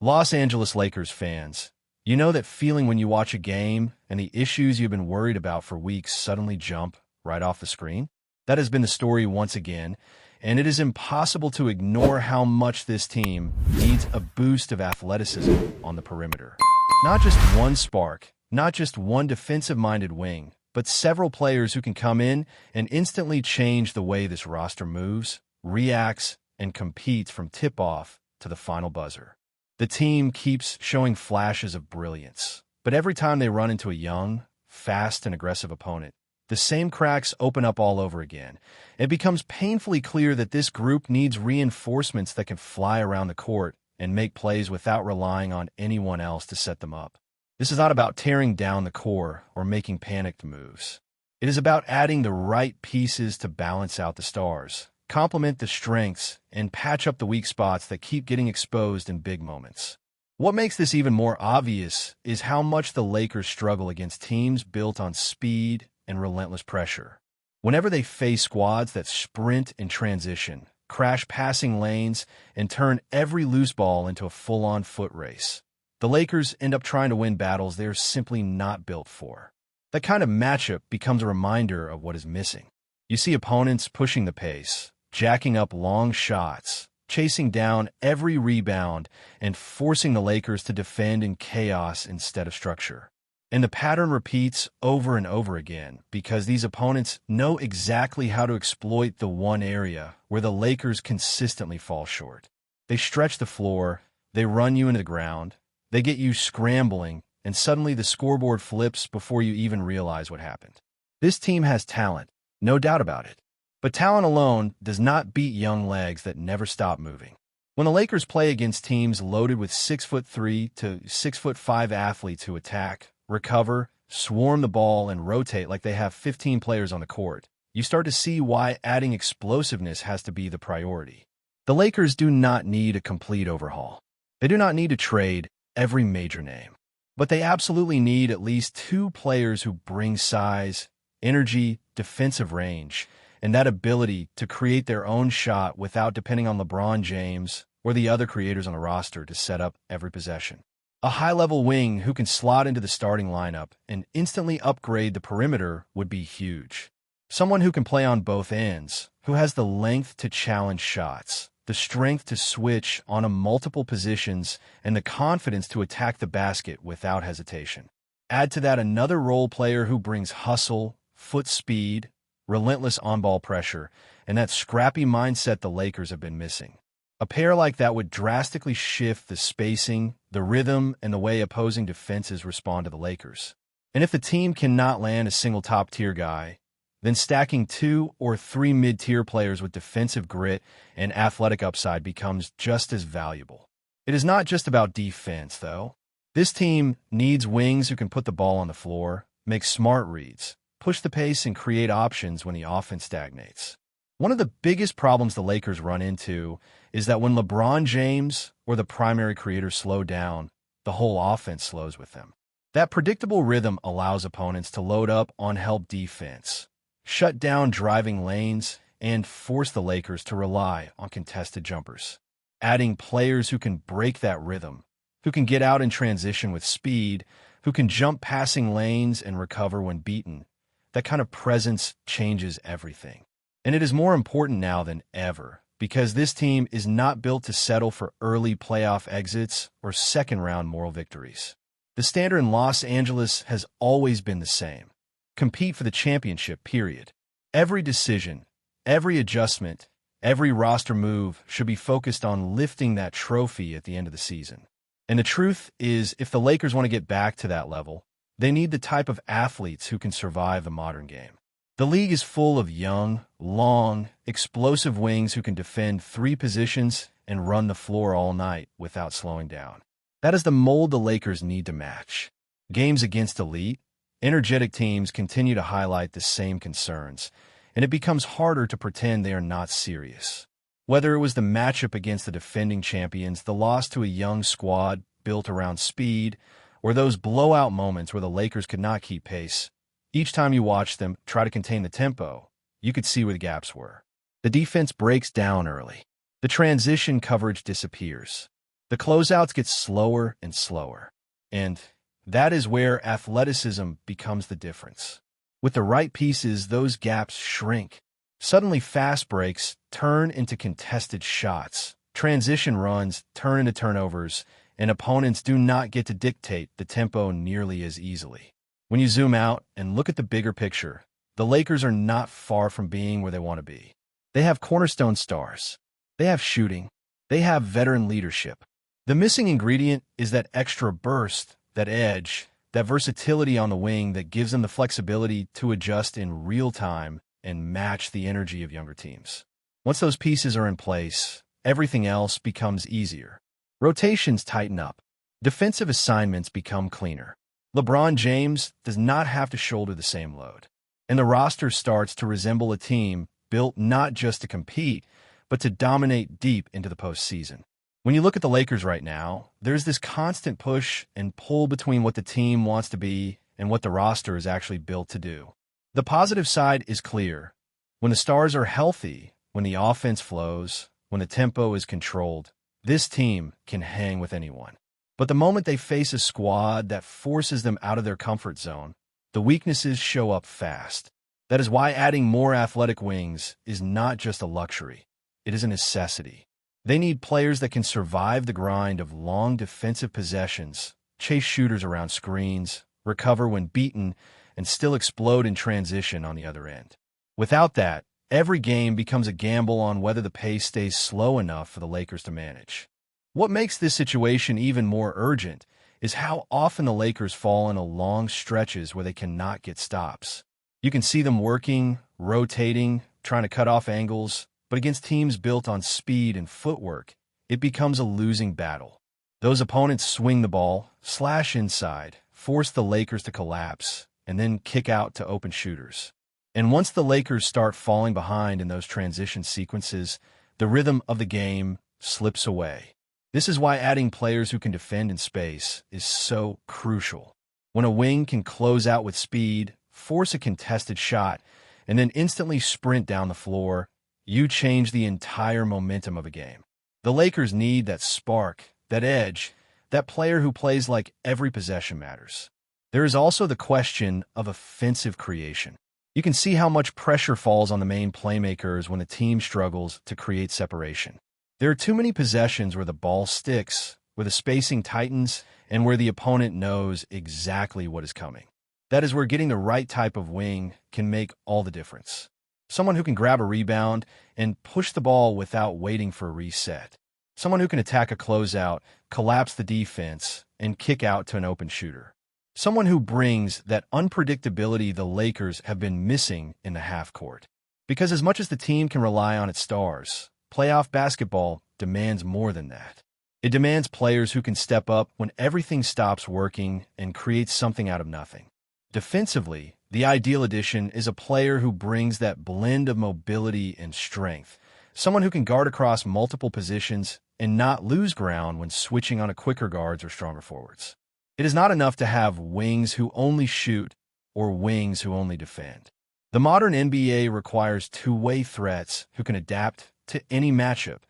Los Angeles Lakers fans, you know that feeling when you watch a game and the issues you've been worried about for weeks suddenly jump right off the screen? That has been the story once again, and it is impossible to ignore how much this team needs a boost of athleticism on the perimeter. Not just one spark, not just one defensive-minded wing, but several players who can come in and instantly change the way this roster moves, reacts, and competes from tip-off to the final buzzer. The team keeps showing flashes of brilliance, but every time they run into a young, fast, and aggressive opponent, the same cracks open up all over again. It becomes painfully clear that this group needs reinforcements that can fly around the court and make plays without relying on anyone else to set them up. This is not about tearing down the core or making panicked moves. It is about adding the right pieces to balance out the stars, complement the strengths, and patch up the weak spots that keep getting exposed in big moments. What makes this even more obvious is how much the Lakers struggle against teams built on speed and relentless pressure. Whenever they face squads that sprint in transition, crash passing lanes, and turn every loose ball into a full-on foot race, the Lakers end up trying to win battles they are simply not built for. That kind of matchup becomes a reminder of what is missing. You see opponents pushing the pace, jacking up long shots, chasing down every rebound, and forcing the Lakers to defend in chaos instead of structure. And the pattern repeats over and over again because these opponents know exactly how to exploit the one area where the Lakers consistently fall short. They stretch the floor, they run you into the ground, they get you scrambling, and suddenly the scoreboard flips before you even realize what happened. This team has talent, no doubt about it. But talent alone does not beat young legs that never stop moving. When the Lakers play against teams loaded with 6'3" to 6'5" athletes who attack, recover, swarm the ball, and rotate like they have 15 players on the court, you start to see why adding explosiveness has to be the priority. The Lakers do not need a complete overhaul. They do not need to trade every major name. But they absolutely need at least two players who bring size, energy, defensive range, and that ability to create their own shot without depending on LeBron James or the other creators on the roster to set up every possession. A high-level wing who can slot into the starting lineup and instantly upgrade the perimeter would be huge. Someone who can play on both ends, who has the length to challenge shots, the strength to switch on multiple positions, and the confidence to attack the basket without hesitation. Add to that another role player who brings hustle, foot speed, relentless on-ball pressure, and that scrappy mindset the Lakers have been missing. A pair like that would drastically shift the spacing, the rhythm, and the way opposing defenses respond to the Lakers. And if the team cannot land a single top-tier guy, then stacking 2 or 3 mid-tier players with defensive grit and athletic upside becomes just as valuable. It is not just about defense, though. This team needs wings who can put the ball on the floor, make smart reads, push the pace, and create options when the offense stagnates. One of the biggest problems the Lakers run into is that when LeBron James or the primary creators slow down, the whole offense slows with them. That predictable rhythm allows opponents to load up on help defense, shut down driving lanes, and force the Lakers to rely on contested jumpers. Adding players who can break that rhythm, who can get out in transition with speed, who can jump passing lanes and recover when beaten, that kind of presence changes everything. And it is more important now than ever because this team is not built to settle for early playoff exits or second-round moral victories. The standard in Los Angeles has always been the same. Compete for the championship, period. Every decision, every adjustment, every roster move should be focused on lifting that trophy at the end of the season. And the truth is, if the Lakers want to get back to that level, they need the type of athletes who can survive the modern game. The league is full of young, long, explosive wings who can defend 3 positions and run the floor all night without slowing down. That is the mold the Lakers need to match. Games against elite, energetic teams continue to highlight the same concerns, and it becomes harder to pretend they are not serious. Whether it was the matchup against the defending champions, the loss to a young squad built around speed, or those blowout moments where the Lakers could not keep pace, each time you watched them try to contain the tempo, you could see where the gaps were. The defense breaks down early. The transition coverage disappears. The closeouts get slower and slower. And that is where athleticism becomes the difference. With the right pieces, those gaps shrink. Suddenly, fast breaks turn into contested shots. Transition runs turn into turnovers, and opponents do not get to dictate the tempo nearly as easily. When you zoom out and look at the bigger picture, the Lakers are not far from being where they want to be. They have cornerstone stars. They have shooting. They have veteran leadership. The missing ingredient is that extra burst, that edge, that versatility on the wing that gives them the flexibility to adjust in real time and match the energy of younger teams. Once those pieces are in place, everything else becomes easier. Rotations tighten up. Defensive assignments become cleaner. LeBron James does not have to shoulder the same load. And the roster starts to resemble a team built not just to compete, but to dominate deep into the postseason. When you look at the Lakers right now, there's this constant push and pull between what the team wants to be and what the roster is actually built to do. The positive side is clear. When the stars are healthy, when the offense flows, when the tempo is controlled, this team can hang with anyone. But the moment they face a squad that forces them out of their comfort zone, the weaknesses show up fast. That is why adding more athletic wings is not just a luxury. It is a necessity. They need players that can survive the grind of long defensive possessions, chase shooters around screens, recover when beaten, and still explode in transition on the other end. Without that, every game becomes a gamble on whether the pace stays slow enough for the Lakers to manage. What makes this situation even more urgent is how often the Lakers fall into long stretches where they cannot get stops. You can see them working, rotating, trying to cut off angles, but against teams built on speed and footwork, it becomes a losing battle. Those opponents swing the ball, slash inside, force the Lakers to collapse, and then kick out to open shooters. And once the Lakers start falling behind in those transition sequences, the rhythm of the game slips away. This is why adding players who can defend in space is so crucial. When a wing can close out with speed, force a contested shot, and then instantly sprint down the floor, you change the entire momentum of a game. The Lakers need that spark, that edge, that player who plays like every possession matters. There is also the question of offensive creation. You can see how much pressure falls on the main playmakers when the team struggles to create separation. There are too many possessions where the ball sticks, where the spacing tightens, and where the opponent knows exactly what is coming. That is where getting the right type of wing can make all the difference. Someone who can grab a rebound and push the ball without waiting for a reset. Someone who can attack a closeout, collapse the defense, and kick out to an open shooter. Someone who brings that unpredictability the Lakers have been missing in the half court. Because as much as the team can rely on its stars, playoff basketball demands more than that. It demands players who can step up when everything stops working and create something out of nothing. Defensively, the ideal addition is a player who brings that blend of mobility and strength, someone who can guard across multiple positions and not lose ground when switching on a quicker guards or stronger forwards. It is not enough to have wings who only shoot or wings who only defend. The modern NBA requires two-way threats who can adapt to any matchup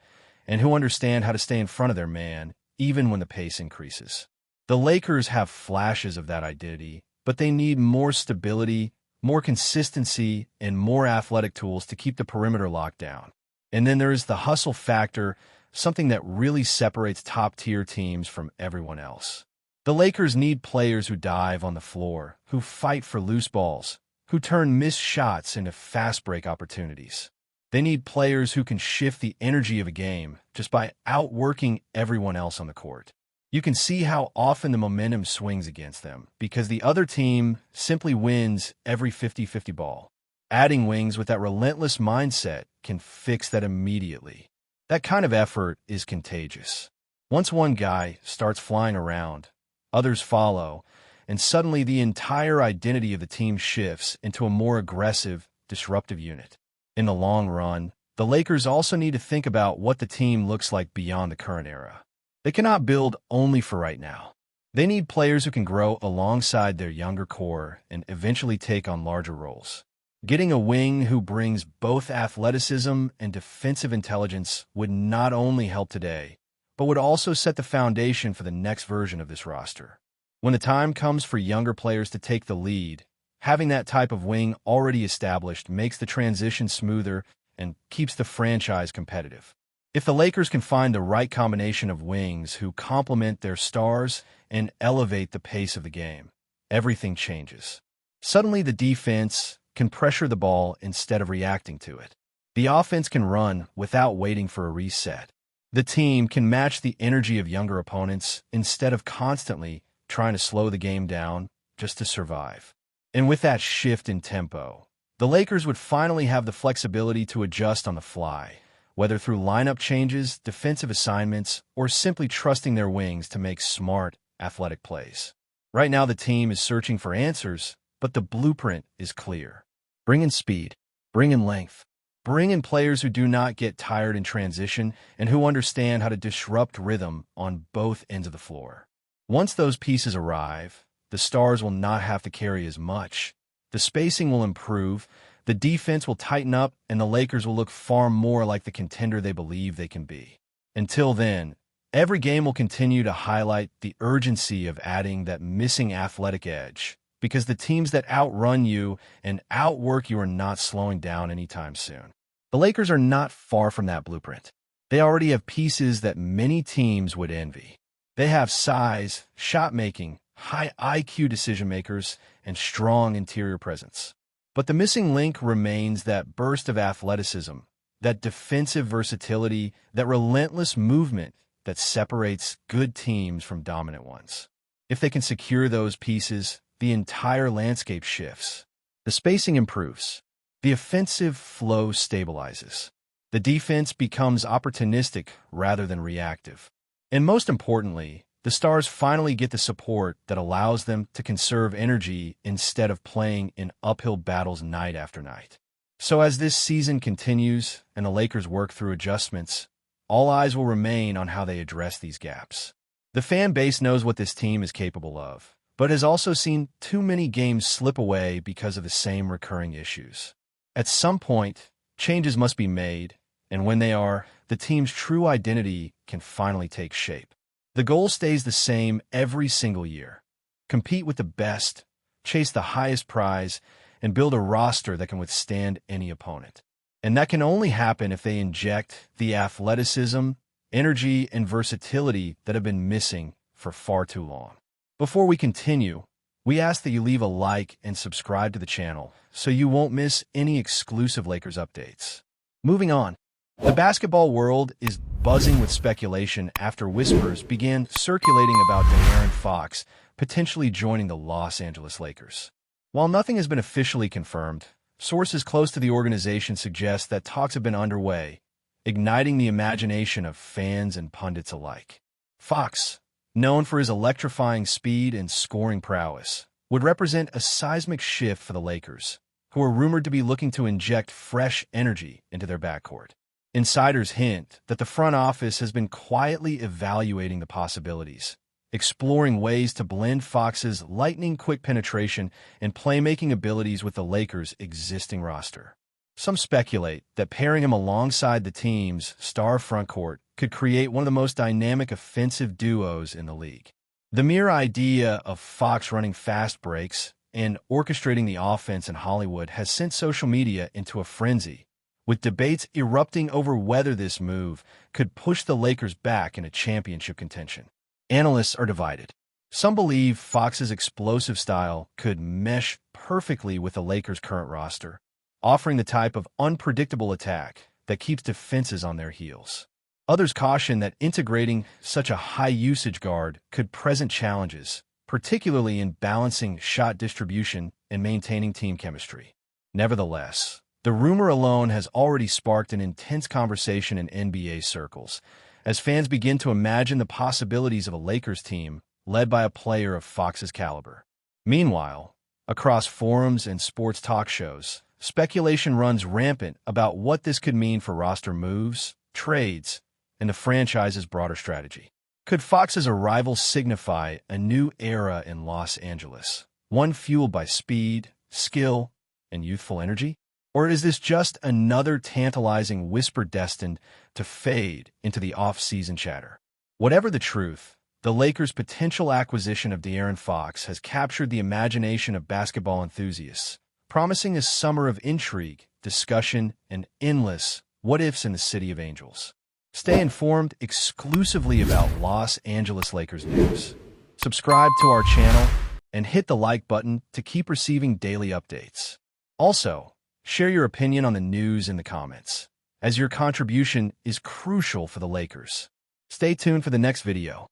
and who understand how to stay in front of their man even when the pace increases. The Lakers have flashes of that identity, but they need more stability, more consistency, and more athletic tools to keep the perimeter locked down. And then there is the hustle factor, something that really separates top-tier teams from everyone else. The Lakers need players who dive on the floor, who fight for loose balls, who turn missed shots into fast-break opportunities. They need players who can shift the energy of a game just by outworking everyone else on the court. You can see how often the momentum swings against them because the other team simply wins every 50-50 ball. Adding wings with that relentless mindset can fix that immediately. That kind of effort is contagious. Once one guy starts flying around, others follow, and suddenly the entire identity of the team shifts into a more aggressive, disruptive unit. In the long run, the Lakers also need to think about what the team looks like beyond the current era. They cannot build only for right now. They need players who can grow alongside their younger core and eventually take on larger roles. Getting a wing who brings both athleticism and defensive intelligence would not only help today, but would also set the foundation for the next version of this roster. When the time comes for younger players to take the lead, having that type of wing already established makes the transition smoother and keeps the franchise competitive. If the Lakers can find the right combination of wings who complement their stars and elevate the pace of the game, everything changes. Suddenly, the defense can pressure the ball instead of reacting to it. The offense can run without waiting for a reset. The team can match the energy of younger opponents instead of constantly trying to slow the game down just to survive. And with that shift in tempo, the Lakers would finally have the flexibility to adjust on the fly, whether through lineup changes, defensive assignments, or simply trusting their wings to make smart, athletic plays. Right now, the team is searching for answers, but the blueprint is clear. Bring in speed, bring in length, bring in players who do not get tired in transition and who understand how to disrupt rhythm on both ends of the floor. Once those pieces arrive, the stars will not have to carry as much. The spacing will improve, the defense will tighten up, and the Lakers will look far more like the contender they believe they can be. Until then, every game will continue to highlight the urgency of adding that missing athletic edge, because the teams that outrun you and outwork you are not slowing down anytime soon. The Lakers are not far from that blueprint. They already have pieces that many teams would envy. They have size, shot-making, high IQ decision-makers, and strong interior presence. But the missing link remains that burst of athleticism, that defensive versatility, that relentless movement that separates good teams from dominant ones. If they can secure those pieces, the entire landscape shifts. The spacing improves. The offensive flow stabilizes. The defense becomes opportunistic rather than reactive. And most importantly, the stars finally get the support that allows them to conserve energy instead of playing in uphill battles night after night. So as this season continues and the Lakers work through adjustments, all eyes will remain on how they address these gaps. The fan base knows what this team is capable of, but has also seen too many games slip away because of the same recurring issues. At some point, changes must be made, and when they are, the team's true identity can finally take shape. The goal stays the same every single year. Compete with the best, chase the highest prize, and build a roster that can withstand any opponent. And that can only happen if they inject the athleticism, energy, and versatility that have been missing for far too long. Before we continue, we ask that you leave a like and subscribe to the channel so you won't miss any exclusive Lakers updates. Moving on, the basketball world is buzzing with speculation after whispers began circulating about De'Aaron Fox potentially joining the Los Angeles Lakers. While nothing has been officially confirmed, sources close to the organization suggest that talks have been underway, igniting the imagination of fans and pundits alike. Fox, known for his electrifying speed and scoring prowess, would represent a seismic shift for the Lakers, who are rumored to be looking to inject fresh energy into their backcourt. Insiders hint that the front office has been quietly evaluating the possibilities, exploring ways to blend Fox's lightning-quick penetration and playmaking abilities with the Lakers' existing roster. Some speculate that pairing him alongside the team's star frontcourt could create one of the most dynamic offensive duos in the league. The mere idea of Fox running fast breaks and orchestrating the offense in Hollywood has sent social media into a frenzy, with debates erupting over whether this move could push the Lakers back into championship contention. Analysts are divided. Some believe Fox's explosive style could mesh perfectly with the Lakers' current roster, offering the type of unpredictable attack that keeps defenses on their heels. Others caution that integrating such a high-usage guard could present challenges, particularly in balancing shot distribution and maintaining team chemistry. Nevertheless, the rumor alone has already sparked an intense conversation in NBA circles, as fans begin to imagine the possibilities of a Lakers team led by a player of Fox's caliber. Meanwhile, across forums and sports talk shows, speculation runs rampant about what this could mean for roster moves, trades, and the franchise's broader strategy. Could Fox's arrival signify a new era in Los Angeles, one fueled by speed, skill, and youthful energy? Or is this just another tantalizing whisper destined to fade into the off-season chatter? Whatever the truth, the Lakers' potential acquisition of De'Aaron Fox has captured the imagination of basketball enthusiasts, promising a summer of intrigue, discussion, and endless what-ifs in the City of Angels. Stay informed exclusively about Los Angeles Lakers news. Subscribe to our channel and hit the like button to keep receiving daily updates. Also, share your opinion on the news in the comments, as your contribution is crucial for the Lakers. Stay tuned for the next video.